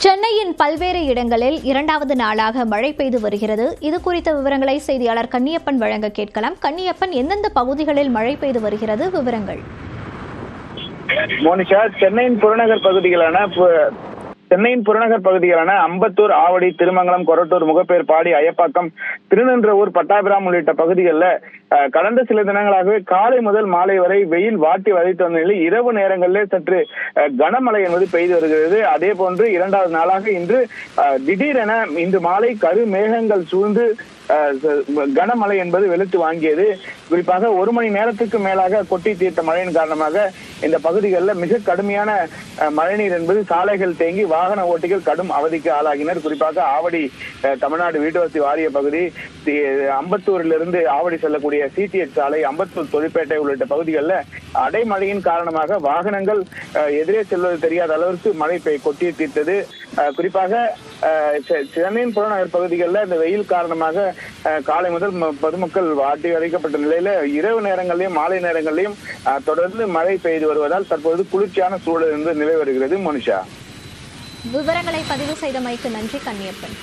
சென்னையின் பல்வேறு இடங்களில் இரண்டாவது நாளாக மழை பெய்து வருகிறது. இது குறித்த விவரங்களை செய்தியாளர் கன்னியப்பன் வழங்க கேட்கலாம். கன்னியப்பன், எந்தெந்த பகுதிகளில் மழை பெய்து வருகிறது, விவரங்கள்? மோனிஷா, சென்னையின் புறநகர் பகுதிகளான அம்பத்தூர், ஆவடி, திருமங்கலம், கொரட்டூர், முகப்பேர், பாடி, அயப்பாக்கம், திருநின்றவூர், பட்டாபிராம் உள்ளிட்ட பகுதிகளில் கடந்த சில தினங்களாகவே காலை முதல் மாலை வரை வெயில் வாட்டி வதைத்து வந்த நிலையில் இரவு நேரங்களிலே சற்று கனமழை என்பது பெய்து வருகிறது. அதே போன்று இரண்டாவது நாளாக இன்று திடீரென இன்று மாலை கருமேகங்கள் சூழ்ந்து கனமழை என்பது வெளுத்து வாங்கியது. குறிப்பாக ஒரு மணி நேரத்துக்கு மேலாக கொட்டி தீர்த்த மழையின் காரணமாக இந்த பகுதிகளில் மிக கடுமையான மழைநீர் என்பது சாலைகள் தேங்கி வாகன ஓட்டிகள் கடும் அவதிக்கு ஆளாகினர். குறிப்பாக ஆவடி தமிழ்நாடு வீட்டுவசதி வாரிய பகுதி, அம்பத்தூரிலிருந்து ஆவடி செல்லக்கூடிய சிடிஎச் சாலை, அம்பத்தூர் தொழிற்பேட்டை உள்ளிட்ட பகுதிகளில் அடைமழையின் காரணமாக வாகனங்கள் எதிரே செல்வது தெரியாத அளவிற்கு மழை கொட்டி தீர்த்தது. குறிப்பாக சென்னையின் புறநகர் பகுதிகளில் இந்த வெயில் காரணமாக காலை முதல் பொதுமக்கள் வாட்டி வதைக்கப்பட்ட நிலையில இரவு நேரங்களிலும் மாலை நேரங்களிலும் தொடர்ந்து மழை பெய்து வருவதால் தற்போது குளிர்ச்சியான சூழல் நிலை வருகிறது. மோனிஷா, விவரங்களை பதிவு செய்தமைக்கு நன்றி கன்னியப்பன்.